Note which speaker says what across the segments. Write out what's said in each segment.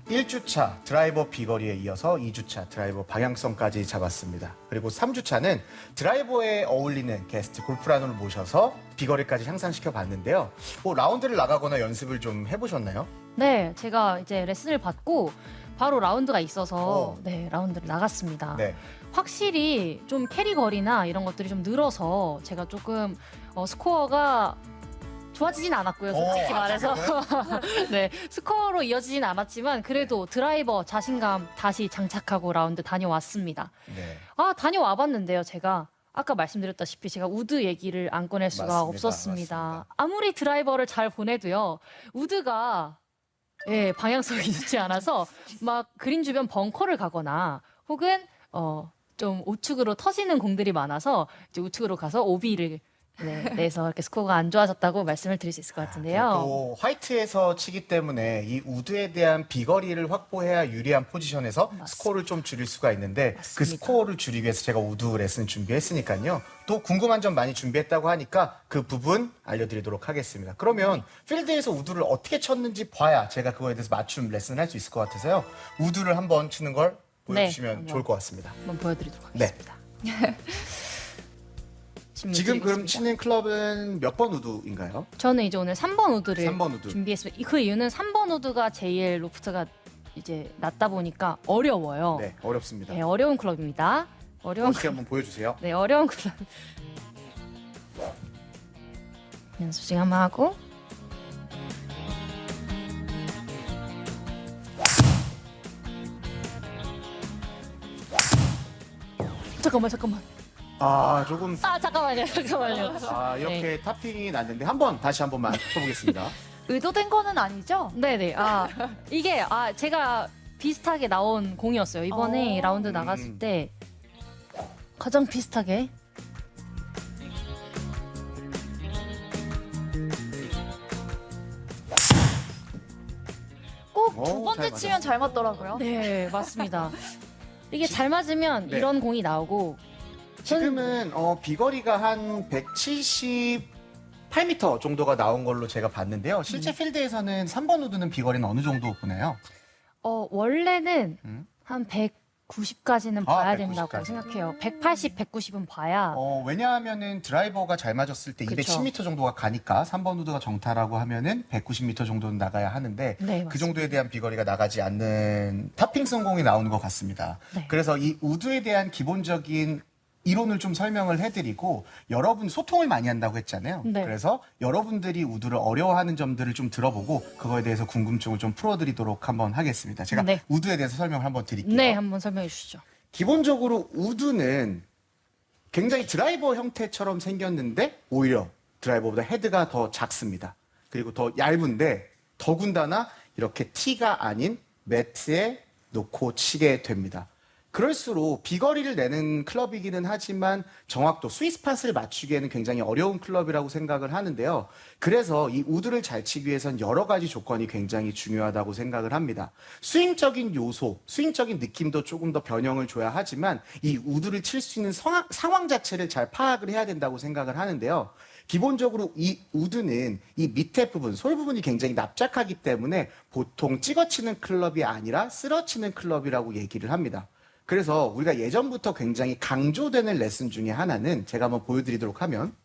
Speaker 1: 1주차 드라이버 비거리에 이어서 2주차 드라이버 방향성까지 잡았습니다. 그리고 3주차는 드라이버에 어울리는 게스트 골프라노를 모셔서 비거리까지 향상시켜 봤는데요. 라운드를 나가거나 연습을 좀 해보셨나요?
Speaker 2: 네, 제가 이제 레슨을 받고 바로 라운드가 있어서 라운드를 나갔습니다.
Speaker 1: 네.
Speaker 2: 확실히 좀 캐리 거리나 이런 것들이 좀 늘어서 제가 조금 스코어가 좋아지진 않았고요, 솔직히 말해서. 네, 스코어로 이어지진 않았지만 그래도 드라이버 자신감 다시 장착하고 라운드 다녀왔습니다.
Speaker 1: 네.
Speaker 2: 다녀와 봤는데요, 제가. 아까 말씀드렸다시피 제가 우드 얘기를 안 꺼낼 수가
Speaker 1: 맞습니다.
Speaker 2: 없었습니다.
Speaker 1: 맞습니다.
Speaker 2: 아무리 드라이버를 잘 보내도요, 우드가 방향성이 좋지 않아서 막 그린 주변 벙커를 가거나 혹은 좀 우측으로 터지는 공들이 많아서 이제 우측으로 가서 오비를 내서 이렇게 스코어가 안 좋아졌다고 말씀을 드릴 수 있을 것 같은데요.
Speaker 1: 또 화이트에서 치기 때문에 이 우드에 대한 비거리를 확보해야 유리한 포지션에서
Speaker 2: 맞습니다.
Speaker 1: 스코어를 좀 줄일 수가 있는데 그
Speaker 2: 맞습니다.
Speaker 1: 스코어를 줄이기 위해서 제가 우드 레슨 준비했으니까요. 또 궁금한 점 많이 준비했다고 하니까 그 부분 알려드리도록 하겠습니다. 그러면 필드에서 우드를 어떻게 쳤는지 봐야 제가 그거에 대해서 맞춤 레슨을 할 수 있을 것 같아서요. 우드를 한번 치는 걸 보여주시면
Speaker 2: 한번.
Speaker 1: 좋을 것 같습니다.
Speaker 2: 한번 보여드리도록
Speaker 1: 네.
Speaker 2: 하겠습니다.
Speaker 1: 지금 그럼
Speaker 2: 드리겠습니다.
Speaker 1: 치는 클럽은 몇 번 우드인가요?
Speaker 2: 저는 이제 오늘 3번 우드를
Speaker 1: 3번 우드.
Speaker 2: 준비했습니다. 그 이유는 3번 우드가 제일 로프트가 이제 낮다 보니까 어려워요.
Speaker 1: 네, 어렵습니다.
Speaker 2: 네, 어려운 클럽입니다. 어려운
Speaker 1: 어떻게 한번 보여주세요.
Speaker 2: 네, 어려운 클럽. 연습 시간 한번 하고. 잠깐만.
Speaker 1: 조금
Speaker 2: 잠깐만요.
Speaker 1: 이렇게 탑핑이 났는데 다시 한 번만 쳐보겠습니다.
Speaker 3: 의도된 거는 아니죠?
Speaker 2: 네네. 이게 제가 비슷하게 나온 공이었어요. 이번에 라운드 나갔을 때 가장 비슷하게.
Speaker 3: 꼭 두
Speaker 1: 잘
Speaker 3: 번째
Speaker 1: 맞았어요.
Speaker 3: 치면 잘 맞더라고요.
Speaker 2: 네, 맞습니다. 이게 잘 맞으면
Speaker 1: 네.
Speaker 2: 이런 공이 나오고.
Speaker 1: 지금은 비거리가 한 178m 정도가 나온 걸로 제가 봤는데요. 실제 필드에서는 3번 우드는 비거리는 어느 정도 보나요?
Speaker 2: 원래는
Speaker 1: 음?
Speaker 2: 한 190까지는 봐야
Speaker 1: 190
Speaker 2: 된다고
Speaker 1: 까지.
Speaker 2: 생각해요. 180, 190은 봐야.
Speaker 1: 왜냐하면은 드라이버가 잘 맞았을 때
Speaker 2: 그쵸.
Speaker 1: 210m 정도가 가니까 3번 우드가 정타라고 하면은 190m 정도는 나가야 하는데
Speaker 2: 네, 맞습니다.
Speaker 1: 그 정도에 대한 비거리가 나가지 않는 탑핑 성공이 나오는 것 같습니다.
Speaker 2: 네.
Speaker 1: 그래서 이 우드에 대한 기본적인 이론을 좀 설명을 해드리고 여러분 소통을 많이 한다고 했잖아요.
Speaker 2: 네.
Speaker 1: 그래서 여러분들이 우드를 어려워하는 점들을 좀 들어보고 그거에 대해서 궁금증을 좀 풀어드리도록 한번 하겠습니다. 제가
Speaker 2: 네.
Speaker 1: 우드에 대해서 설명을 한번 드릴게요.
Speaker 2: 네, 한번 설명해 주시죠.
Speaker 1: 기본적으로 우드는 굉장히 드라이버 형태처럼 생겼는데 오히려 드라이버보다 헤드가 더 작습니다. 그리고 더 얇은데 더군다나 이렇게 티가 아닌 매트에 놓고 치게 됩니다. 그럴수록 비거리를 내는 클럽이기는 하지만 정확도, 스윗스팟을 맞추기에는 굉장히 어려운 클럽이라고 생각을 하는데요. 그래서 이 우드를 잘 치기 위해선 여러 가지 조건이 굉장히 중요하다고 생각을 합니다. 스윙적인 요소, 스윙적인 느낌도 조금 더 변형을 줘야 하지만 이 우드를 칠 수 있는 상황 자체를 잘 파악을 해야 된다고 생각을 하는데요. 기본적으로 이 우드는 이 밑에 부분, 솔 부분이 굉장히 납작하기 때문에 보통 찍어치는 클럽이 아니라 쓸어치는 클럽이라고 얘기를 합니다. 그래서 우리가 예전부터 굉장히 강조되는 레슨 중에 하나는 제가 한번 보여드리도록 하면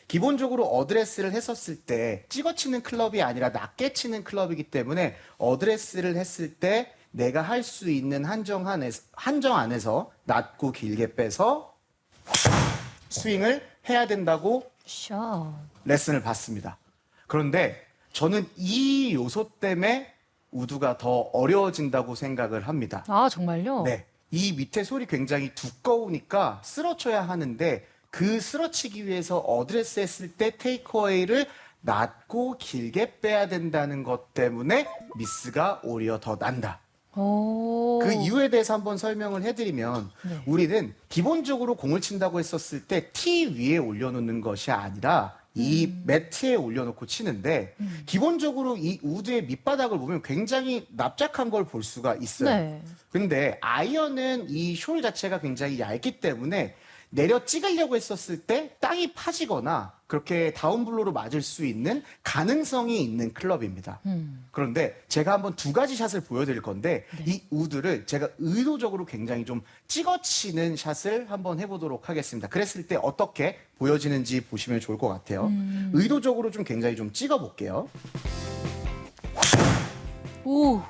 Speaker 1: 기본적으로 어드레스를 했었을 때 찍어치는 클럽이 아니라 낮게 치는 클럽이기 때문에 어드레스를 했을 때 내가 할 수 있는 한정 안에서 낮고 길게 빼서 스윙을 해야 된다고
Speaker 2: 샷.
Speaker 1: 레슨을 받습니다. 그런데 저는 이 요소 때문에 우드가 더 어려워진다고 생각을 합니다.
Speaker 2: 정말요?
Speaker 1: 네. 이 밑에 솔이 굉장히 두꺼우니까 쓸어쳐야 하는데 그 쓸어치기 위해서 어드레스 했을 때 테이크어웨이를 낮고 길게 빼야 된다는 것 때문에 미스가 오히려 더 난다. 그 이유에 대해서 한번 설명을 해드리면
Speaker 2: 네.
Speaker 1: 우리는 기본적으로 공을 친다고 했었을 때 티 위에 올려놓는 것이 아니라 이 매트에 올려놓고 치는데 기본적으로 이 우드의 밑바닥을 보면 굉장히 납작한 걸 볼 수가 있어요.
Speaker 2: 네.
Speaker 1: 근데 아이언은 이 숄 자체가 굉장히 얇기 때문에 내려 찍으려고 했었을 때 땅이 파지거나 그렇게 다운블로로 맞을 수 있는 가능성이 있는 클럽입니다. 그런데 제가 한번 두 가지 샷을 보여드릴 건데 이 우드를 제가 의도적으로 굉장히 좀 찍어치는 샷을 한번 해보도록 하겠습니다. 그랬을 때 어떻게 보여지는지 보시면 좋을 것 같아요. 의도적으로 좀 굉장히 좀 찍어볼게요.
Speaker 2: 오,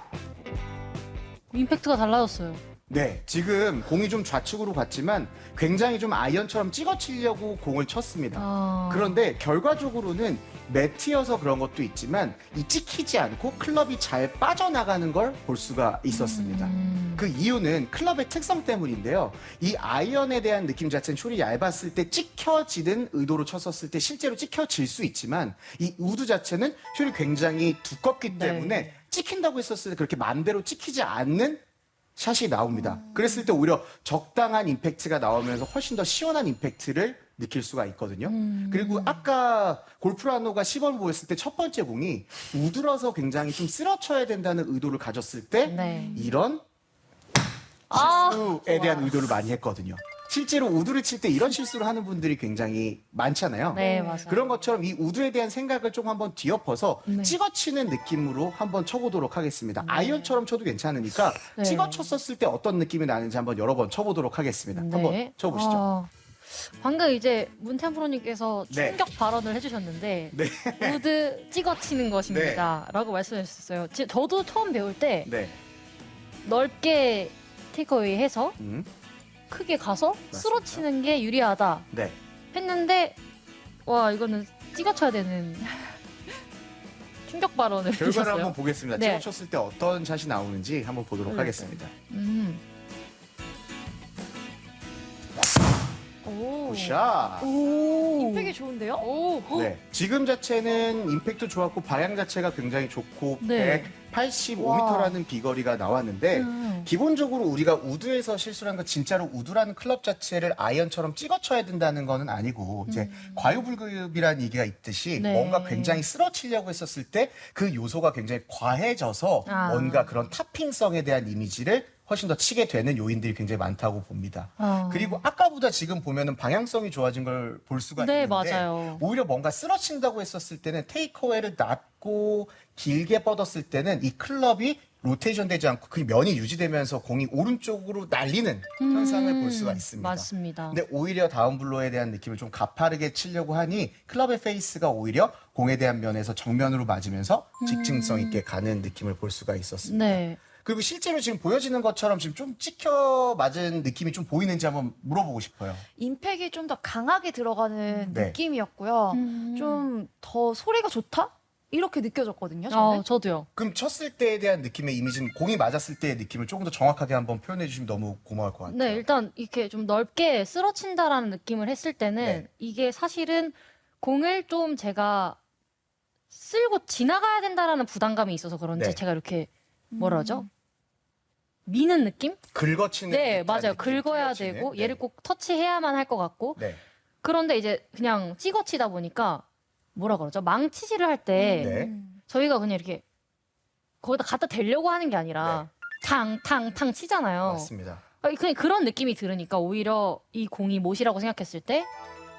Speaker 2: 임팩트가 달라졌어요.
Speaker 1: 네, 지금 공이 좀 좌측으로 갔지만 굉장히 좀 아이언처럼 찍어치려고 공을 쳤습니다.
Speaker 2: 아.
Speaker 1: 그런데 결과적으로는 매트여서 그런 것도 있지만 이 찍히지 않고 클럽이 잘 빠져나가는 걸 볼 수가 있었습니다. 그 이유는 클럽의 특성 때문인데요. 이 아이언에 대한 느낌 자체는 숄이 얇았을 때 찍혀지는 의도로 쳤었을 때 실제로 찍혀질 수 있지만 이 우드 자체는 숄이 굉장히 두껍기 때문에
Speaker 2: 네.
Speaker 1: 찍힌다고 했었을 때 그렇게 마음대로 찍히지 않는 샷이 나옵니다. 그랬을 때 오히려 적당한 임팩트가 나오면서 훨씬 더 시원한 임팩트를 느낄 수가 있거든요. 그리고 아까 골프라노가 시범을 보였을 때 첫 번째 공이 우드라서 굉장히 좀 쓰러쳐야 된다는 의도를 가졌을 때
Speaker 2: 네.
Speaker 1: 이런
Speaker 2: 아,
Speaker 1: 실수에 대한 의도를 많이 했거든요. 실제로 우드를 칠 때 이런 실수를 하는 분들이 굉장히 많잖아요.
Speaker 2: 네, 맞아요.
Speaker 1: 그런 것처럼 이 우드에 대한 생각을 좀 한번 뒤엎어서
Speaker 2: 네.
Speaker 1: 찍어치는 느낌으로 한번 쳐보도록 하겠습니다. 아이언처럼 쳐도 괜찮으니까
Speaker 2: 네.
Speaker 1: 찍어쳤었을 때 어떤 느낌이 나는지 한번 여러 번 쳐보도록 하겠습니다. 한번 쳐보시죠.
Speaker 2: 아, 방금 이제 문태환 프로님께서
Speaker 1: 네.
Speaker 2: 충격 발언을 해주셨는데
Speaker 1: 네.
Speaker 2: 우드 찍어치는 것입니다 라고 말씀해 주셨어요. 저도 처음 배울 때
Speaker 1: 네.
Speaker 2: 넓게 테이크어웨이 해서 크게 가서 쓰러치는 게 유리하다
Speaker 1: 네.
Speaker 2: 했는데 와 이거는 찍어쳐야 되는 충격 발언을
Speaker 1: 결과를
Speaker 2: 해주셨어요.
Speaker 1: 한번 보겠습니다.
Speaker 2: 네.
Speaker 1: 찍어쳤을 때 어떤 샷이 나오는지 한번 보도록
Speaker 2: 네.
Speaker 1: 하겠습니다.
Speaker 3: 오.
Speaker 1: 굿샷.
Speaker 2: 오,
Speaker 3: 임팩이 좋은데요?
Speaker 2: 오,
Speaker 1: 네. 지금 자체는 임팩트 좋았고 방향 자체가 굉장히 좋고
Speaker 2: 네.
Speaker 1: 185m라는 비거리가 나왔는데
Speaker 2: 음.
Speaker 1: 기본적으로 우리가 우드에서 실수한 건 진짜로 우드라는 클럽 자체를 아이언처럼 찍어쳐야 된다는 거는 아니고 이제 과유불급이라는 얘기가 있듯이
Speaker 2: 네.
Speaker 1: 뭔가 굉장히 쓰러치려고 했었을 때 그 요소가 굉장히 과해져서
Speaker 2: 아.
Speaker 1: 뭔가 그런 타핑성에 대한 이미지를 훨씬 더 치게 되는 요인들이 굉장히 많다고 봅니다.
Speaker 2: 아.
Speaker 1: 그리고 아까보다 지금 보면은 방향성이 좋아진 걸 볼 수가
Speaker 2: 네,
Speaker 1: 있는데
Speaker 2: 맞아요.
Speaker 1: 오히려 뭔가 쓰러친다고 했었을 때는 테이크어웨이를 낮고 길게 뻗었을 때는 이 클럽이 로테이션 되지 않고 그 면이 유지되면서 공이 오른쪽으로 날리는 현상을 볼 수가 있습니다.
Speaker 2: 맞습니다.
Speaker 1: 근데 오히려 다운블로에 대한 느낌을 좀 가파르게 치려고 하니 클럽의 페이스가 오히려 공에 대한 면에서 정면으로 맞으면서 직진성 있게 가는 느낌을 볼 수가 있었습니다.
Speaker 2: 네.
Speaker 1: 그리고 실제로 지금 보여지는 것처럼 지금 좀 찍혀 맞은 느낌이 좀 보이는지 한번 물어보고 싶어요.
Speaker 3: 임팩이 좀 더 강하게 들어가는
Speaker 1: 네.
Speaker 3: 느낌이었고요. 좀 더 소리가 좋다? 이렇게 느껴졌거든요, 저는.
Speaker 2: 저도요.
Speaker 1: 그럼 쳤을 때에 대한 느낌의 이미지는 공이 맞았을 때의 느낌을 조금 더 정확하게 한번 표현해 주시면 너무 고마울 것 같아요.
Speaker 2: 네, 일단 이렇게 좀 넓게 쓰러친다라는 느낌을 했을 때는
Speaker 1: 네.
Speaker 2: 이게 사실은 공을 좀 제가 쓸고 지나가야 된다라는 부담감이 있어서 그런지
Speaker 1: 네.
Speaker 2: 제가 이렇게 뭐라 하죠? 미는 느낌?
Speaker 1: 긁어치는
Speaker 2: 네,
Speaker 1: 듯한
Speaker 2: 맞아요.
Speaker 1: 느낌,
Speaker 2: 긁어야
Speaker 1: 긁어치는.
Speaker 2: 되고
Speaker 1: 네.
Speaker 2: 얘를 꼭 터치해야만 할 것 같고
Speaker 1: 네.
Speaker 2: 그런데 이제 그냥 찍어치다 보니까 뭐라 그러죠? 망치질을 할 때
Speaker 1: 네.
Speaker 2: 저희가 그냥 이렇게 거기다 갖다 대려고 하는 게 아니라 탕탕탕 치잖아요.
Speaker 1: 맞습니다.
Speaker 2: 그냥 그런 느낌이 들으니까 오히려 이 공이 못이라고 생각했을 때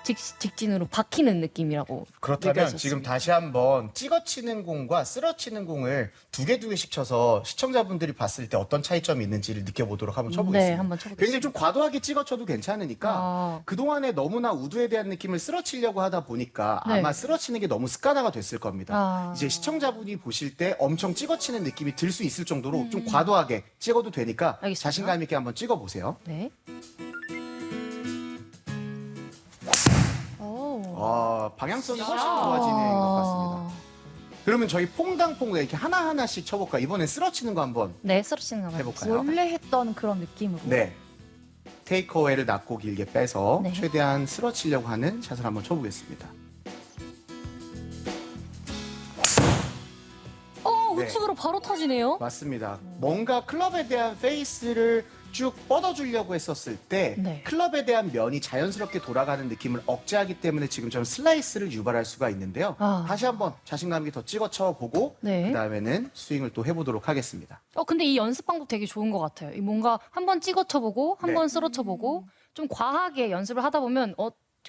Speaker 2: 직진으로 박히는 느낌이라고
Speaker 1: 그렇다면
Speaker 2: 느껴졌습니다.
Speaker 1: 지금 다시 한번 찍어치는 공과 쓰러치는 공을 두 개씩 쳐서 시청자분들이 봤을 때 어떤 차이점이 있는지를 느껴보도록 한번 쳐보겠습니다.
Speaker 2: 네, 한번 쳐보겠습니다.
Speaker 1: 굉장히 좀 과도하게 찍어쳐도 괜찮으니까
Speaker 2: 아.
Speaker 1: 그동안에 너무나 우드에 대한 느낌을 쓰러치려고 하다 보니까
Speaker 2: 네.
Speaker 1: 아마 쓰러치는 게 너무 습관화가 됐을 겁니다.
Speaker 2: 아.
Speaker 1: 이제 시청자분이 보실 때 엄청 찍어치는 느낌이 들 수 있을 정도로 좀 과도하게 찍어도 되니까
Speaker 2: 알겠습니다.
Speaker 1: 자신감 있게 한번 찍어보세요.
Speaker 2: 네.
Speaker 1: 방향성이 훨씬 좋아지는 것 같습니다. 그러면 저희 퐁당퐁 이렇게 하나하나씩 쳐볼까요? 이번엔 쓰러치는 거 한번
Speaker 2: 네, 쓰러치는 거 한번
Speaker 1: 해볼까요?
Speaker 3: 원래 했던 그런 느낌으로.
Speaker 1: 네. 테이크어웨이를 낮고 길게 빼서
Speaker 2: 네.
Speaker 1: 최대한 쓰러치려고 하는 샷을 한번 쳐보겠습니다. 네.
Speaker 2: 우측으로 바로 터지네요.
Speaker 1: 맞습니다. 뭔가 클럽에 대한 페이스를 쭉 뻗어주려고 했었을 때
Speaker 2: 네.
Speaker 1: 클럽에 대한 면이 자연스럽게 돌아가는 느낌을 억제하기 때문에 지금처럼 슬라이스를 유발할 수가 있는데요.
Speaker 2: 아.
Speaker 1: 다시 한번 자신감 있게 더 찍어쳐 보고
Speaker 2: 네.
Speaker 1: 그다음에는 스윙을 또 해보도록 하겠습니다.
Speaker 2: 근데 이 연습 방법 되게 좋은 것 같아요. 이 뭔가 한번 찍어쳐보고,
Speaker 1: 네.
Speaker 2: 한번 쓰러쳐보고, 좀 과하게 연습을 하다 보면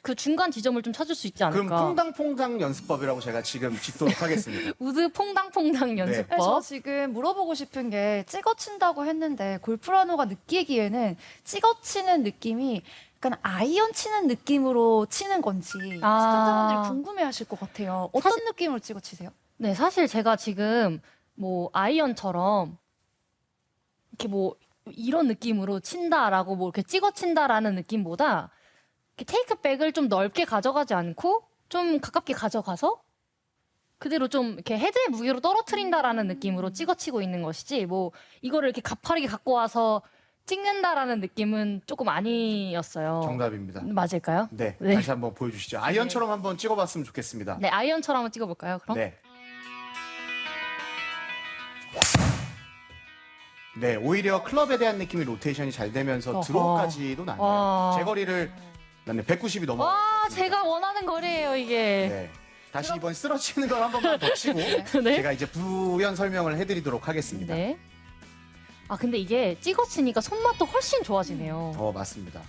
Speaker 2: 그 중간 지점을 좀 찾을 수 있지
Speaker 1: 그럼
Speaker 2: 않을까.
Speaker 1: 퐁당퐁당 연습법이라고 제가 지금 짓도록 하겠습니다.
Speaker 2: 우드 퐁당퐁당 연습법.
Speaker 3: 저 지금 물어보고 싶은 게 찍어친다고 했는데 골프라노가 느끼기에는 찍어치는 느낌이 약간 아이언 치는 느낌으로 치는 건지 시청자분들이 궁금해하실 것 같아요. 어떤 느낌으로 찍어치세요?
Speaker 2: 네, 사실 제가 지금 뭐 아이언처럼 이렇게 뭐 이런 느낌으로 친다라고 뭐 이렇게 찍어친다라는 느낌보다 이렇게 테이크백을 좀 넓게 가져가지 않고 좀 가깝게 가져가서 그대로 좀 이렇게 헤드의 무게로 떨어뜨린다라는 느낌으로 찍어치고 있는 것이지 뭐 이거를 이렇게 가파르게 갖고 와서 찍는다라는 느낌은 조금 아니었어요.
Speaker 1: 정답입니다.
Speaker 2: 맞을까요?
Speaker 1: 네,
Speaker 2: 네.
Speaker 1: 다시 한번 보여주시죠. 아이언처럼 한번 찍어봤으면 좋겠습니다.
Speaker 2: 네, 아이언처럼 한번 찍어볼까요? 그럼?
Speaker 1: 네. 네, 오히려 클럽에 대한 느낌이 로테이션이 잘 되면서
Speaker 2: 어허.
Speaker 1: 드로우까지도 나네요.
Speaker 2: 와.
Speaker 1: 제 거리를 190이 넘어.
Speaker 2: 와, 제가 원하는 거리예요, 이게.
Speaker 1: 네. 다시 이번 쓰러지는 걸 한 번만 더 치고
Speaker 2: 네.
Speaker 1: 제가 이제 부연 설명을 해드리도록 하겠습니다.
Speaker 2: 네. 아, 근데 이게 찍어치니까 손맛도 훨씬 좋아지네요.
Speaker 1: 맞습니다.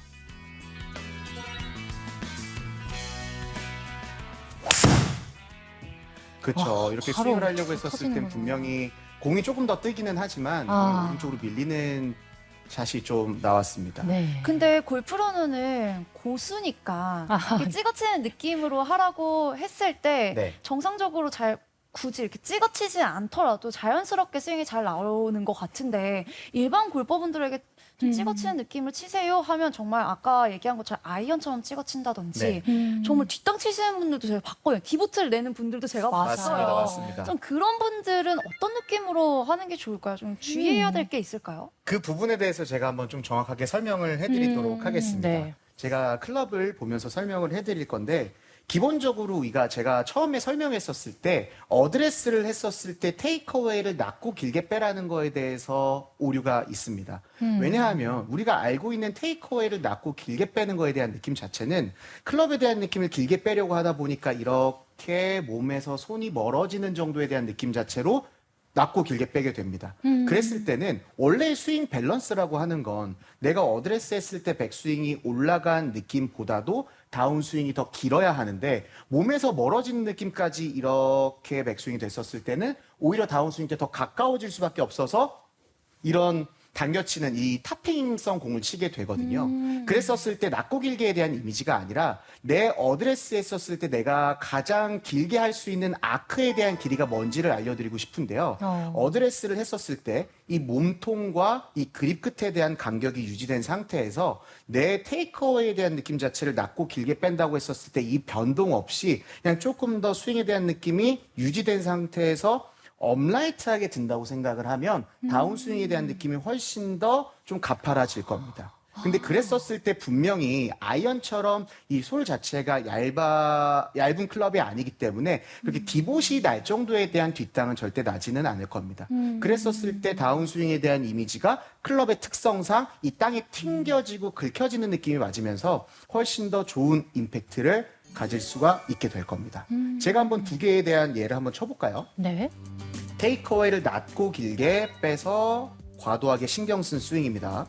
Speaker 1: 그렇죠.
Speaker 2: 와,
Speaker 1: 이렇게
Speaker 2: 바로
Speaker 1: 스윙을 하려고
Speaker 2: 툭
Speaker 1: 했었을 땐
Speaker 2: 터지는구나.
Speaker 1: 분명히 공이 조금 더 뜨기는 하지만
Speaker 2: 아.
Speaker 1: 오른쪽으로 밀리는 샷이 좀 나왔습니다.
Speaker 2: 네.
Speaker 3: 근데 골프라노는 고수니까
Speaker 2: 아.
Speaker 3: 이렇게 찍어치는 느낌으로 하라고 했을 때
Speaker 1: 네.
Speaker 3: 정상적으로 잘 굳이 이렇게 찍어치지 않더라도 자연스럽게 스윙이 잘 나오는 것 같은데 일반 골퍼분들에게 좀 찍어치는 느낌을 치세요 하면 정말 아까 얘기한 것처럼 아이언처럼 찍어친다든지
Speaker 1: 네.
Speaker 3: 정말 뒷땅 치시는 분들도 제가 봤거든요. 디보트를 내는 분들도 제가
Speaker 1: 맞습니다.
Speaker 3: 봤어요.
Speaker 1: 맞습니다.
Speaker 3: 좀 그런 분들은 어떤 느낌으로 하는 게 좋을까요? 좀 주의해야 될 게 있을까요?
Speaker 1: 그 부분에 대해서 제가 한번 좀 정확하게 설명을 해드리도록 하겠습니다.
Speaker 2: 네.
Speaker 1: 제가 클럽을 보면서 설명을 해드릴 건데 기본적으로 우리가 제가 처음에 설명했었을 때 어드레스를 했었을 때 테이크어웨이를 낮고 길게 빼라는 거에 대해서 오류가 있습니다. 왜냐하면 우리가 알고 있는 테이크어웨이를 낮고 길게 빼는 거에 대한 느낌 자체는 클럽에 대한 느낌을 길게 빼려고 하다 보니까 이렇게 몸에서 손이 멀어지는 정도에 대한 느낌 자체로 낮고 길게 빼게 됩니다. 그랬을 때는 원래 스윙 밸런스라고 하는 건 내가 어드레스 했을 때 백스윙이 올라간 느낌보다도 다운스윙이 더 길어야 하는데 몸에서 멀어지는 느낌까지 이렇게 백스윙이 됐었을 때는 오히려 다운스윙 때 더 가까워질 수밖에 없어서 이런 당겨치는 이 타핑성 공을 치게 되거든요. 그랬었을 때 낮고 길게에 대한 이미지가 아니라 내 어드레스 했었을 때 내가 가장 길게 할 수 있는 아크에 대한 길이가 뭔지를 알려드리고 싶은데요. 어드레스를 했었을 때 이 몸통과 이 그립 끝에 대한 간격이 유지된 상태에서 내 테이크어웨이에 대한 느낌 자체를 낮고 길게 뺀다고 했었을 때 이 변동 없이 그냥 조금 더 스윙에 대한 느낌이 유지된 상태에서 업라이트하게 든다고 생각을 하면 다운스윙에 대한 느낌이 훨씬 더 좀 가파라질 겁니다. 근데 그랬었을 때 분명히 아이언처럼 이 솔 자체가 얇은 클럽이 아니기 때문에 그렇게 디봇이 날 정도에 대한 뒷땅은 절대 나지는 않을 겁니다. 그랬었을 때 다운스윙에 대한 이미지가 클럽의 특성상 이 땅에 튕겨지고 긁혀지는 느낌이 맞으면서 훨씬 더 좋은 임팩트를 가질 수가 있게 될 겁니다. 제가 한번 두 개에 대한 예를 한번 쳐볼까요?
Speaker 2: 네.
Speaker 1: 테이크어웨이를 낮고 길게 빼서 과도하게 신경 쓴 스윙입니다.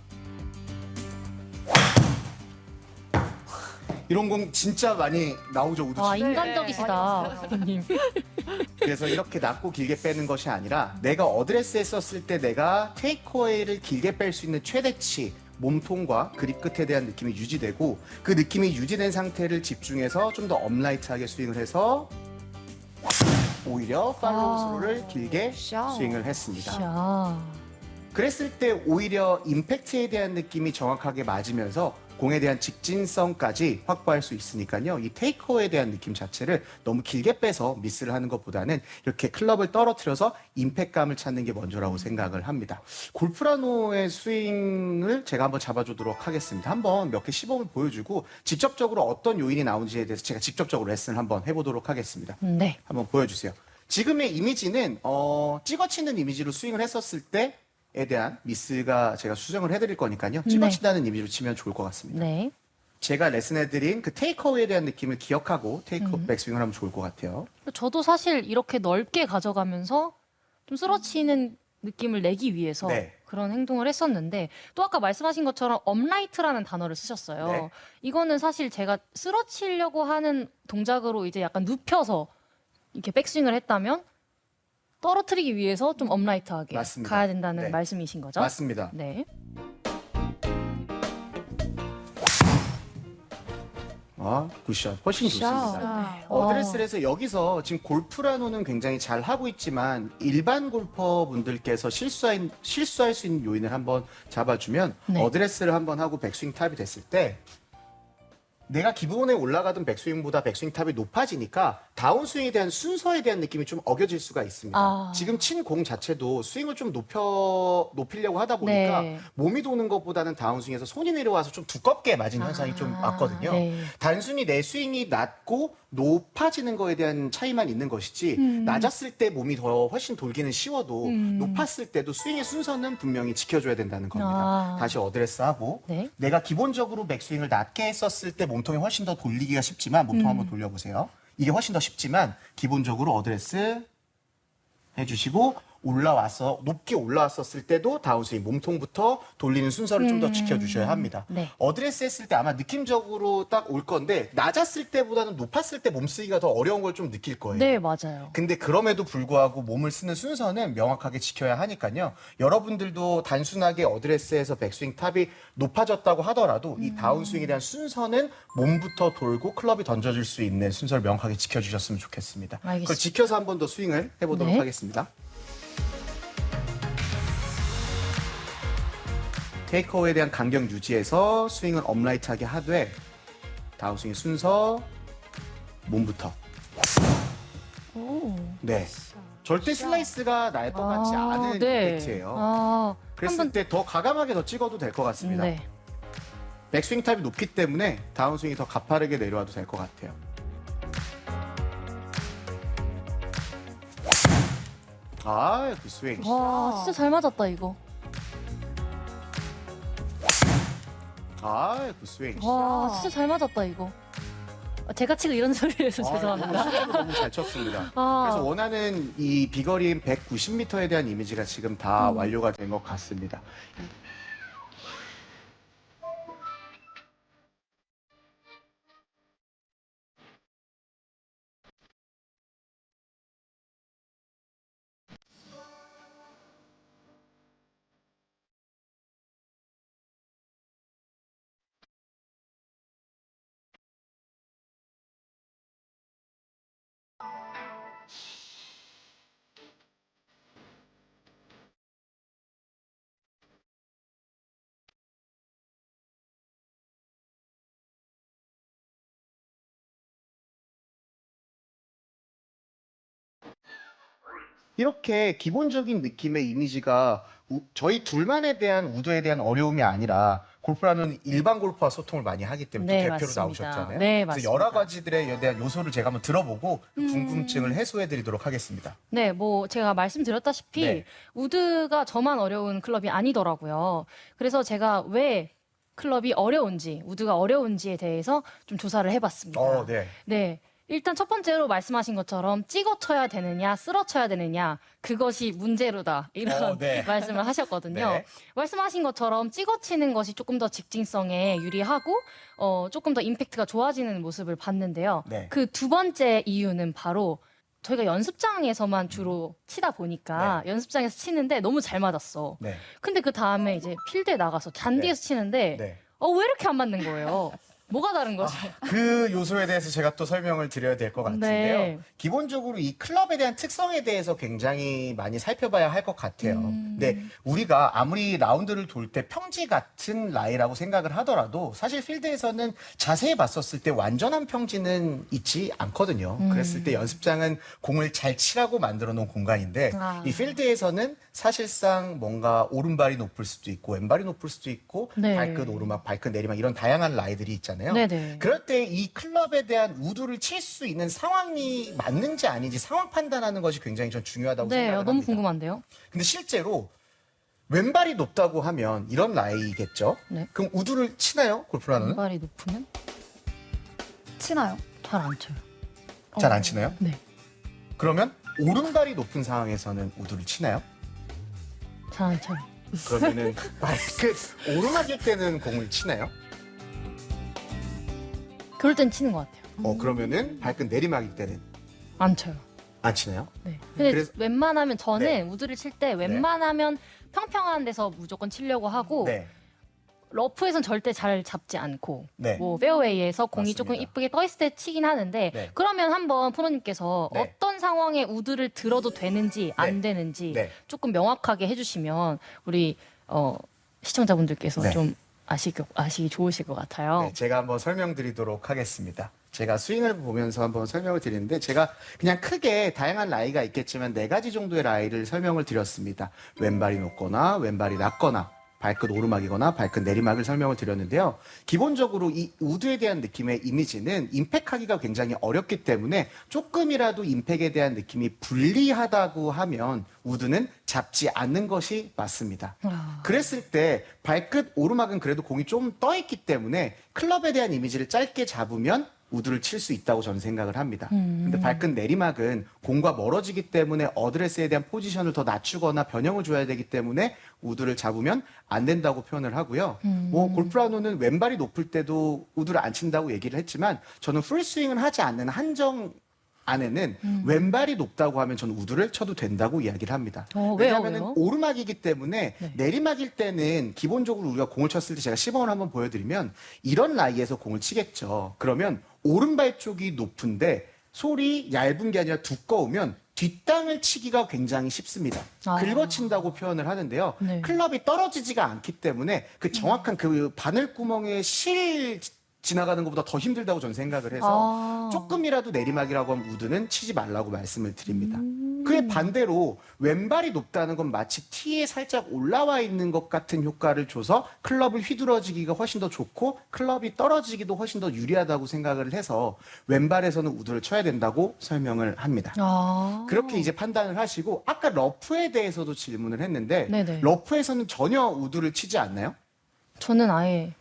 Speaker 1: 이런 공 진짜 많이 나오죠, 우드
Speaker 2: 아,
Speaker 1: 칠 때.
Speaker 2: 인간적이시다, 선생님.
Speaker 1: 그래서 이렇게 낮고 길게 빼는 것이 아니라 내가 어드레스 했었을 때 내가 테이크어웨이를 길게 뺄 수 있는 최대치 몸통과 그립 끝에 대한 느낌이 유지되고 그 느낌이 유지된 상태를 집중해서 좀 더 업라이트하게 스윙을 해서 오히려 팔로우 스로를 길게
Speaker 3: 샤워.
Speaker 1: 스윙을 했습니다.
Speaker 2: 야.
Speaker 1: 그랬을 때 오히려 임팩트에 대한 느낌이 정확하게 맞으면서 공에 대한 직진성까지 확보할 수 있으니까요. 이 테이크어에 대한 느낌 자체를 너무 길게 빼서 미스를 하는 것보다는 이렇게 클럽을 떨어뜨려서 임팩트감을 찾는 게 먼저라고 생각을 합니다. 골프라노의 스윙을 제가 한번 잡아주도록 하겠습니다. 한번 몇 개 시범을 보여주고 직접적으로 어떤 요인이 나오는지에 대해서 제가 직접적으로 레슨을 한번 해보도록 하겠습니다.
Speaker 2: 네.
Speaker 1: 한번 보여주세요. 지금의 이미지는 찍어치는 이미지로 스윙을 했었을 때에 대한 미스가 제가 수정을 해드릴 거니까요. 찍어친다는 이미지로 치면 좋을 것 같습니다.
Speaker 2: 네.
Speaker 1: 제가 레슨해드린 그 테이크어웨이에 대한 느낌을 기억하고 테이크백 스윙을 하면 좋을 것 같아요.
Speaker 2: 저도 사실 이렇게 넓게 가져가면서 좀 쓰러치는 느낌을 내기 위해서
Speaker 1: 네.
Speaker 2: 그런 행동을 했었는데 또 아까 말씀하신 것처럼 업라이트라는 단어를 쓰셨어요.
Speaker 1: 네.
Speaker 2: 이거는 사실 제가 쓰러치려고 하는 동작으로 이제 약간 눕혀서 이렇게 백스윙을 했다면 떨어뜨리기 위해서 좀 업라이트하게
Speaker 1: 맞습니다.
Speaker 2: 가야 된다는
Speaker 1: 네.
Speaker 2: 말씀이신 거죠?
Speaker 1: 맞습니다.
Speaker 2: 네.
Speaker 1: 굿샷. 훨씬 좋습니다.
Speaker 3: 샷.
Speaker 1: 어드레스에서 여기서 지금 골프라노는 굉장히 잘 하고 있지만 일반 골퍼분들께서 실수할 수 있는 요인을 한번 잡아주면
Speaker 2: 네.
Speaker 1: 어드레스를 한번 하고 백스윙 탑이 됐을 때 내가 기본에 올라가던 백스윙보다 백스윙 탑이 높아지니까 다운스윙에 대한 순서에 대한 느낌이 좀 어겨질 수가 있습니다.
Speaker 2: 아.
Speaker 1: 지금 친 공 자체도 스윙을 좀 높이려고 하다 보니까
Speaker 2: 네.
Speaker 1: 몸이 도는 것보다는 다운스윙에서 손이 내려와서 좀 두껍게 맞은 현상이 좀 왔거든요.
Speaker 2: 네.
Speaker 1: 단순히 내 스윙이 낮고 높아지는 거에 대한 차이만 있는 것이지 낮았을 때 몸이 더 훨씬 돌기는 쉬워도 높았을 때도 스윙의 순서는 분명히 지켜줘야 된다는 겁니다.
Speaker 2: 아.
Speaker 1: 다시 어드레스하고
Speaker 2: 네.
Speaker 1: 내가 기본적으로 백스윙을 낮게 했었을 때 몸통이 훨씬 더 돌리기가 쉽지만 몸통 한번 돌려보세요. 이게 훨씬 더 쉽지만 기본적으로 어드레스 해주시고 올라와서 높게 올라왔었을 때도 다운스윙 몸통부터 돌리는 순서를 좀 더 지켜주셔야 합니다.
Speaker 2: 네.
Speaker 1: 어드레스 했을 때 아마 느낌적으로 딱 올 건데 낮았을 때보다는 높았을 때 몸 쓰기가 더 어려운 걸 좀 느낄 거예요.
Speaker 2: 네, 맞아요.
Speaker 1: 근데 그럼에도 불구하고 몸을 쓰는 순서는 명확하게 지켜야 하니까요. 여러분들도 단순하게 어드레스에서 백스윙 탑이 높아졌다고 하더라도 이 다운스윙에 대한 순서는 몸부터 돌고 클럽이 던져질 수 있는 순서를 명확하게 지켜주셨으면 좋겠습니다. 그걸
Speaker 2: 알겠습니다.
Speaker 1: 지켜서 한 번 더 스윙을 해보도록
Speaker 2: 네.
Speaker 1: 하겠습니다. 테이크어웨이에 대한 간격 유지해서 스윙을 업라이트하게 하되 다운스윙의 순서 몸부터.
Speaker 2: 오.
Speaker 1: 네. 절대 슬라이스가 날 것 같지 않은
Speaker 2: 네.
Speaker 1: 임팩트예요.
Speaker 2: 아,
Speaker 1: 그랬을 때 더 과감하게 더 찍어도 될 것 같습니다.
Speaker 2: 네.
Speaker 1: 백스윙 탑이 높기 때문에 다운스윙이 더 가파르게 내려와도 될 것 같아요. 그 스윙.
Speaker 2: 와, 진짜 잘 맞았다, 이거.
Speaker 1: 그 스윙.
Speaker 2: 와, 진짜 잘 맞았다, 이거. 제가 치고 이런 소리를 해서 죄송합니다.
Speaker 1: 너무 잘 쳤습니다.
Speaker 2: 아.
Speaker 1: 그래서 원하는 이 비거리인 190m에 대한 이미지가 지금 다 완료가 된 것 같습니다. 이렇게 기본적인 느낌의 이미지가 저희 둘만에 대한 우도에 대한 어려움이 아니라 골프라는 일반 골프와 소통을 많이 하기 때문에
Speaker 2: 네,
Speaker 1: 또 대표로
Speaker 2: 맞습니다.
Speaker 1: 나오셨잖아요.
Speaker 2: 네,
Speaker 1: 그래서
Speaker 2: 맞습니다.
Speaker 1: 여러 가지들에 대한 요소를 제가 한번 들어보고 그 궁금증을 해소해드리도록 하겠습니다.
Speaker 2: 네, 뭐 제가 말씀드렸다시피
Speaker 1: 네.
Speaker 2: 우드가 저만 어려운 클럽이 아니더라고요. 그래서 제가 왜 클럽이 어려운지, 우드가 어려운지에 대해서 좀 조사를 해봤습니다.
Speaker 1: 네.
Speaker 2: 네. 일단 첫 번째로 말씀하신 것처럼 찍어 쳐야 되느냐, 쓸어 쳐야 되느냐, 그것이 문제로다. 이런
Speaker 1: 네.
Speaker 2: 말씀을 하셨거든요.
Speaker 1: 네.
Speaker 2: 말씀하신 것처럼 찍어 치는 것이 조금 더 직진성에 유리하고, 조금 더 임팩트가 좋아지는 모습을 봤는데요.
Speaker 1: 네.
Speaker 2: 그 두 번째 이유는 바로 저희가 연습장에서만 주로 치다 보니까 연습장에서 치는데 너무 잘 맞았어.
Speaker 1: 네.
Speaker 2: 근데 그 다음에 이제 필드에 나가서 잔디에서 치는데,
Speaker 1: 네.
Speaker 2: 왜 이렇게 안 맞는 거예요? 뭐가 다른 거지?
Speaker 1: 그 요소에 대해서 제가 또 설명을 드려야 될 것 같은데요.
Speaker 2: 네.
Speaker 1: 기본적으로 이 클럽에 대한 특성에 대해서 굉장히 많이 살펴봐야 할 것 같아요. 근데 우리가 아무리 라운드를 돌 때 평지 같은 라이라고 생각을 하더라도 사실 필드에서는 자세히 봤었을 때 완전한 평지는 있지 않거든요. 그랬을 때 연습장은 공을 잘 치라고 만들어 놓은 공간인데
Speaker 2: 아.
Speaker 1: 이 필드에서는 사실상 뭔가 오른발이 높을 수도 있고 왼발이 높을 수도 있고
Speaker 2: 네.
Speaker 1: 발끝 오르막, 발끝 내리막 이런 다양한 라이들이 있잖아요.
Speaker 2: 네네.
Speaker 1: 그럴 때 이 클럽에 대한 우드를 칠 수 있는 상황이 맞는지 아닌지 상황 판단하는 것이 굉장히 전 중요하다고
Speaker 2: 네,
Speaker 1: 생각을
Speaker 2: 너무
Speaker 1: 합니다.
Speaker 2: 궁금한데요.
Speaker 1: 근데 실제로 왼발이 높다고 하면 이런 라이겠죠?
Speaker 2: 네.
Speaker 1: 그럼 우드를 치나요? 골프라는?
Speaker 2: 왼발이 높으면
Speaker 3: 치나요?
Speaker 2: 잘 안 쳐요.
Speaker 1: 잘 안 치나요?
Speaker 2: 네,
Speaker 1: 그러면 오른발이 높은 상황에서는 우드를 치나요?
Speaker 2: 잘 안 쳐요.
Speaker 1: 그러면은 발끝 오르막일 때는 공을 치나요?
Speaker 2: 그럴 땐 치는 것 같아요.
Speaker 1: 그러면은 발끝 내리막일 때는
Speaker 2: 안 쳐요.
Speaker 1: 안 치나요?
Speaker 2: 네. 근데
Speaker 1: 그래서-
Speaker 2: 웬만하면 저는
Speaker 1: 네.
Speaker 2: 우드를 칠 때 웬만하면 평평한 데서 무조건 치려고 하고
Speaker 1: 네.
Speaker 2: 러프에선 절대 잘 잡지 않고
Speaker 1: 네.
Speaker 2: 뭐 페어웨이에서 공이
Speaker 1: 맞습니다.
Speaker 2: 조금 이쁘게 떠 있을 때 치긴 하는데
Speaker 1: 네.
Speaker 2: 그러면 한번 프로님께서
Speaker 1: 네.
Speaker 2: 어떤 상황에 우드를 들어도 되는지 안 되는지
Speaker 1: 네.
Speaker 2: 조금 명확하게 해주시면 우리 시청자분들께서
Speaker 1: 네.
Speaker 2: 좀 아시기 좋으실 것 같아요.
Speaker 1: 네, 제가 한번 설명드리도록 하겠습니다. 제가 스윙을 보면서 한번 설명을 드리는데 제가 그냥 크게 다양한 라이가 있겠지만 4가지 정도의 라이를 설명을 드렸습니다. 왼발이 높거나 왼발이 낮거나 발끝 오르막이거나 발끝 내리막을 설명을 드렸는데요. 기본적으로 이 우드에 대한 느낌의 이미지는 임팩하기가 굉장히 어렵기 때문에 조금이라도 임팩에 대한 느낌이 불리하다고 하면 우드는 잡지 않는 것이 맞습니다.
Speaker 2: 아.
Speaker 1: 그랬을 때 발끝 오르막은 그래도 공이 좀 떠 있기 때문에 클럽에 대한 이미지를 짧게 잡으면 우드를 칠 수 있다고 저는 생각을 합니다. 근데 발끝 내리막은 공과 멀어지기 때문에 어드레스에 대한 포지션을 더 낮추거나 변형을 줘야 되기 때문에 우드를 잡으면 안 된다고 표현을 하고요. 뭐 골프라노는 왼발이 높을 때도 우드를 안 친다고 얘기를 했지만 저는 풀스윙을 하지 않는 한정 안에는 왼발이 높다고 하면 저는 우드를 쳐도 된다고 이야기를 합니다.
Speaker 2: 왜요?
Speaker 1: 왜냐하면
Speaker 2: 왜요?
Speaker 1: 오르막이기 때문에
Speaker 2: 네.
Speaker 1: 내리막일 때는 기본적으로 우리가 공을 쳤을 때 제가 시범을 한번 보여드리면 이런 라이에서 공을 치겠죠. 그러면 오른발 쪽이 높은데 솔이 얇은 게 아니라 두꺼우면 뒷땅을 치기가 굉장히 쉽습니다.
Speaker 2: 아.
Speaker 1: 긁어친다고 표현을 하는데요.
Speaker 2: 네.
Speaker 1: 클럽이 떨어지지가 않기 때문에 그 정확한 그 바늘구멍에 실 지나가는 것보다 더 힘들다고 저는 생각을 해서 조금이라도 내리막이라고 하면 우드는 치지 말라고 말씀을 드립니다. 그에 반대로 왼발이 높다는 건 마치 티에 살짝 올라와 있는 것 같은 효과를 줘서 클럽을 휘두러지기가 훨씬 더 좋고 클럽이 떨어지기도 훨씬 더 유리하다고 생각을 해서 왼발에서는 우드를 쳐야 된다고 설명을 합니다. 그렇게 이제 판단을 하시고 아까 러프에 대해서도 질문을 했는데
Speaker 2: 네네.
Speaker 1: 러프에서는 전혀 우드를 치지 않나요?
Speaker 2: 저는 아예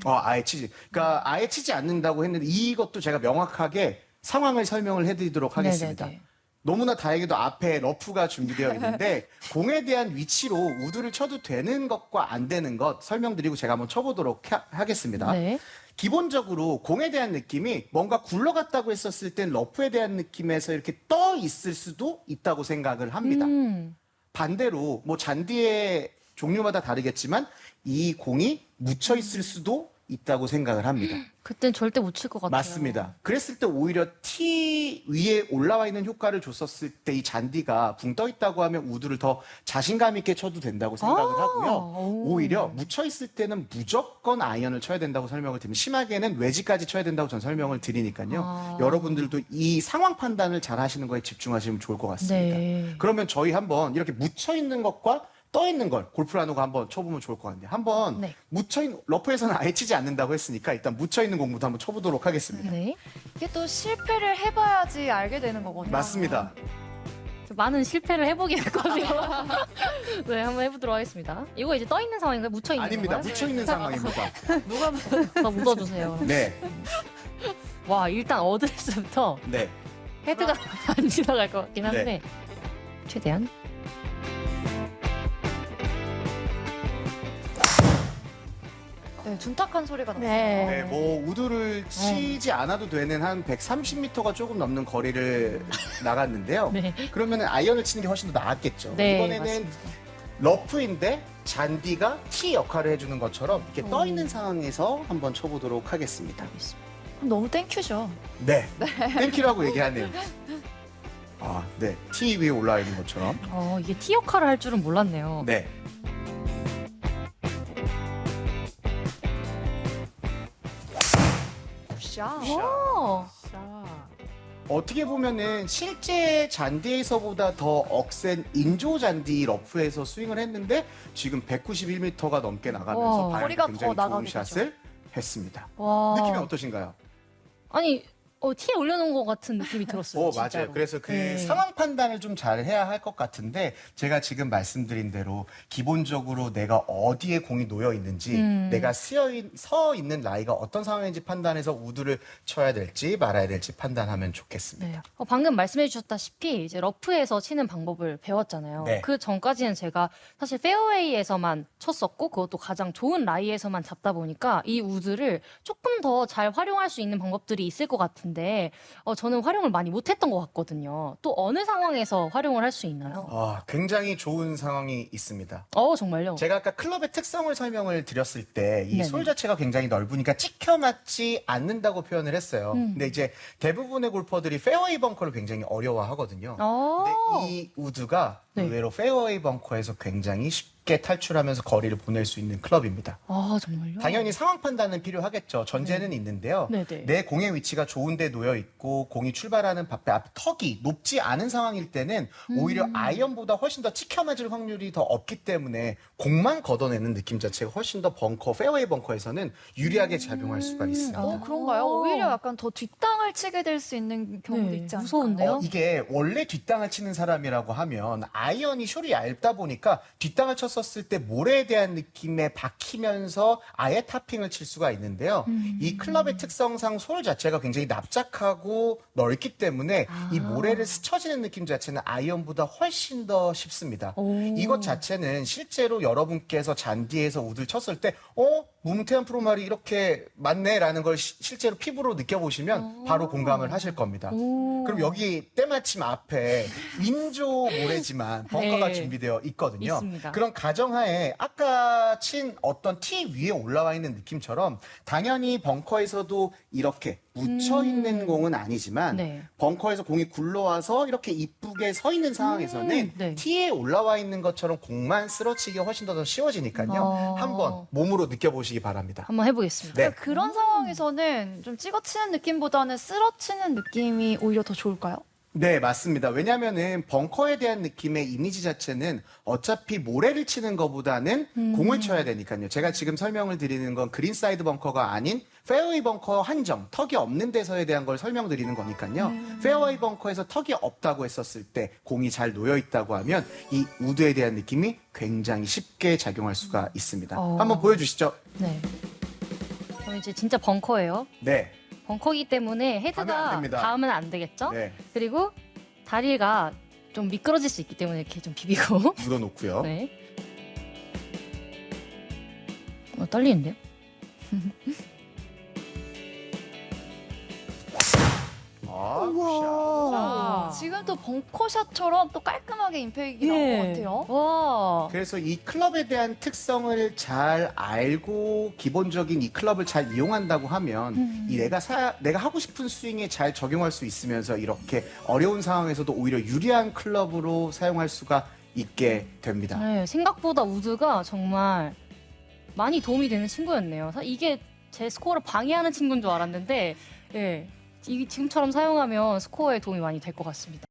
Speaker 1: 아예 치지. 그러니까 아예 치지 않는다고 했는데 이것도 제가 명확하게 상황을 설명을 해드리도록 하겠습니다.
Speaker 2: 네네네.
Speaker 1: 너무나 다행히도 앞에 러프가 준비되어 있는데 공에 대한 위치로 우드를 쳐도 되는 것과 안 되는 것 설명드리고 제가 한번 쳐보도록 하겠습니다.
Speaker 2: 네.
Speaker 1: 기본적으로 공에 대한 느낌이 뭔가 굴러갔다고 했었을 땐 러프에 대한 느낌에서 이렇게 떠 있을 수도 있다고 생각을 합니다. 반대로 뭐 잔디의 종류마다 다르겠지만 이 공이 묻혀 있을 수도 있다고 생각을 합니다.
Speaker 2: 그땐 절대 못 칠 것 같아요.
Speaker 1: 맞습니다. 그랬을 때 오히려 티 위에 올라와 있는 효과를 줬었을 때 이 잔디가 붕 떠 있다고 하면 우드를 더 자신감 있게 쳐도 된다고 생각을 하고요.
Speaker 2: 오.
Speaker 1: 오히려 묻혀 있을 때는 무조건 아이언을 쳐야 된다고 설명을 드립니다. 심하게는 웨지까지 쳐야 된다고 전 설명을 드리니까요. 여러분들도 이 상황 판단을 잘 하시는 거에 집중하시면 좋을 것 같습니다.
Speaker 2: 네.
Speaker 1: 그러면 저희 한번 이렇게 묻혀 있는 것과 떠 있는 걸 골프라노가 한번 쳐보면 좋을 것 같네요. 한번
Speaker 2: 네.
Speaker 1: 묻혀 있는 러프에서는 아예 치지 않는다고 했으니까 일단 묻혀 있는 공부터 한번 쳐보도록 하겠습니다.
Speaker 2: 네.
Speaker 3: 이게 또 실패를 해봐야지 알게 되는 거거든요.
Speaker 1: 맞습니다.
Speaker 2: 많은 실패를 해보긴 했거든요. 네, 한번 해보도록 하겠습니다. 이거 이제 떠 있는 상황인가요? 묻혀 있는
Speaker 1: 아닙니다.
Speaker 2: 건가요?
Speaker 1: 묻혀 있는 상황입니다.
Speaker 2: 누가 더 묻어주세요.
Speaker 1: 네,
Speaker 2: 와, 일단 어드레스부터
Speaker 1: 네.
Speaker 2: 헤드가 안 지나갈 것 같긴 한데 최대한.
Speaker 3: 네, 둔탁한 소리가 났어요.
Speaker 1: 네, 뭐 우드를 치지 않아도 되는 한 130m가 조금 넘는 거리를 나갔는데요.
Speaker 2: 네.
Speaker 1: 그러면 아이언을 치는 게 훨씬 더 나았겠죠.
Speaker 2: 네,
Speaker 1: 이번에는
Speaker 2: 맞습니다.
Speaker 1: 러프인데 잔디가 티 역할을 해주는 것처럼 이렇게 떠 있는 상황에서 한번 쳐보도록 하겠습니다.
Speaker 3: 그럼 너무 땡큐죠.
Speaker 1: 네, 땡큐라고 얘기하네요. 아, 네, 티 위에 올라와 있는 것처럼.
Speaker 2: 이게 티 역할을 할 줄은 몰랐네요.
Speaker 1: 네.
Speaker 3: 샷.
Speaker 2: 오.
Speaker 1: 어떻게 보면은 실제 잔디에서보다 더 억센 인조 잔디 러프에서 스윙을 했는데 지금 191m가 넘게 나가면서
Speaker 2: 와,
Speaker 1: 방향이
Speaker 3: 거리가
Speaker 1: 굉장히
Speaker 3: 더
Speaker 1: 좋은
Speaker 3: 나가게
Speaker 1: 샷을 했습니다.
Speaker 2: 와.
Speaker 1: 느낌이 어떠신가요?
Speaker 2: 아니 티에 올려놓은 것 같은 느낌이 들었어요.
Speaker 1: 맞아요.
Speaker 2: 진짜로.
Speaker 1: 그래서 그
Speaker 2: 네.
Speaker 1: 상황 판단을 좀 잘 해야 할 것 같은데 제가 지금 말씀드린 대로 기본적으로 내가 어디에 공이 놓여 있는지 내가 서 있는 라이가 어떤 상황인지 판단해서 우드를 쳐야 될지 말아야 될지 판단하면 좋겠습니다.
Speaker 2: 네. 방금 말씀해 주셨다시피 이제 러프에서 치는 방법을 배웠잖아요.
Speaker 1: 네.
Speaker 2: 그 전까지는 제가 사실 페어웨이에서만 쳤었고 그것도 가장 좋은 라이에서만 잡다 보니까 이 우드를 조금 더 잘 활용할 수 있는 방법들이 있을 것 같은데 저는 활용을 많이 못했던 것 같거든요. 또 어느 상황에서 활용을 할 수 있나요?
Speaker 1: 굉장히 좋은 상황이 있습니다.
Speaker 2: 정말요?
Speaker 1: 제가 아까 클럽의 특성을 설명을 드렸을 때 이
Speaker 2: 네네.
Speaker 1: 솔 자체가 굉장히 넓으니까 찍혀 맞지 않는다고 표현을 했어요. 근데 이제 대부분의 골퍼들이 페어웨이 벙커를 굉장히 어려워하거든요. 근데 이 우드가
Speaker 2: 네.
Speaker 1: 의외로 페어웨이 벙커에서 굉장히 쉽게 탈출하면서 거리를 보낼 수 있는 클럽입니다.
Speaker 2: 정말요?
Speaker 1: 당연히 상황 판단은 필요하겠죠. 전제는 있는데요.
Speaker 2: 네네.
Speaker 1: 내 공의 위치가 좋은 데 놓여 있고 공이 출발하는 앞에 턱이 높지 않은 상황일 때는 오히려 아이언보다 훨씬 더 찍혀 맞을 확률이 더 없기 때문에 공만 걷어내는 느낌 자체가 훨씬 더 페어웨이 벙커에서는 유리하게 작용할 수가 있습니다.
Speaker 3: 그런가요? 오히려 약간 더 뒷땅을 치게 될 수 있는 경우도
Speaker 2: 네,
Speaker 3: 있지 않을까요?
Speaker 2: 무서운데요?
Speaker 1: 이게 원래 뒷땅을 치는 사람이라고 하면 아이언이 숄이 얇다 보니까 뒷땅을 쳤었을 때 모래에 대한 느낌에 박히면서 아예 탑핑을 칠 수가 있는데요. 이 클럽의 특성상 솔 자체가 굉장히 납작하고 넓기 때문에 이 모래를 스쳐지는 느낌 자체는 아이언보다 훨씬 더 쉽습니다. 이것 자체는 실제로 여러분께서 잔디에서 우드를 쳤을 때 문태환 프로 말이 이렇게 맞네라는 걸 실제로 피부로 느껴보시면 바로 공감을 하실 겁니다. 그럼 여기 때마침 앞에 윈조 모래지만 벙커가
Speaker 2: 네.
Speaker 1: 준비되어 있거든요.
Speaker 2: 있습니다.
Speaker 1: 그런 가정하에 아까 친 어떤 티 위에 올라와 있는 느낌처럼 당연히 벙커에서도 이렇게 묻혀 있는 공은 아니지만
Speaker 2: 네.
Speaker 1: 벙커에서 공이 굴러와서 이렇게 이쁘게 서 있는 상황에서는
Speaker 2: 네.
Speaker 1: 티에 올라와 있는 것처럼 공만 쓰러치기가 훨씬 더 쉬워지니까요.
Speaker 2: 어.
Speaker 1: 한번 몸으로 느껴보시기 바랍니다.
Speaker 2: 한번 해보겠습니다.
Speaker 1: 네.
Speaker 3: 그러니까 그런 상황에서는 좀 찍어치는 느낌보다는 쓸어치는 느낌이 오히려 더 좋을까요?
Speaker 1: 네, 맞습니다. 왜냐면은 벙커에 대한 느낌의 이미지 자체는 어차피 모래를 치는 것보다는 공을 쳐야 되니까요. 제가 지금 설명을 드리는 건 그린사이드 벙커가 아닌 페어웨이 벙커 한정, 턱이 없는 데서에 대한 걸 설명드리는 거니까요. 페어웨이 벙커에서 턱이 없다고 했었을 때 공이 잘 놓여 있다고 하면 이 우드에 대한 느낌이 굉장히 쉽게 작용할 수가 있습니다. 한번 보여주시죠.
Speaker 2: 네. 그럼 이제 진짜 벙커예요.
Speaker 1: 네.
Speaker 2: 벙커이기 때문에
Speaker 1: 닿으면 안
Speaker 2: 헤드가
Speaker 1: 됩니다.
Speaker 2: 닿으면 안 되겠죠?
Speaker 1: 네.
Speaker 2: 그리고 다리가 좀 미끄러질 수 있기 때문에 이렇게 좀 비비고.
Speaker 1: 묻어놓고요.
Speaker 2: 네. 떨리는데요?
Speaker 1: 아, 굿샷.
Speaker 3: 지금 또 벙커샷처럼 또 깔끔하게 임팩이 나온 것 같아요.
Speaker 2: 와.
Speaker 1: 그래서 이 클럽에 대한 특성을 잘 알고 기본적인 이 클럽을 잘 이용한다고 하면 이 내가 하고 싶은 스윙에 잘 적용할 수 있으면서 이렇게 어려운 상황에서도 오히려 유리한 클럽으로 사용할 수가 있게 됩니다.
Speaker 2: 네, 생각보다 우드가 정말 많이 도움이 되는 친구였네요. 이게 제 스코어를 방해하는 친구인 줄 알았는데, 예, 지금처럼 사용하면 스코어에 도움이 많이 될 것 같습니다.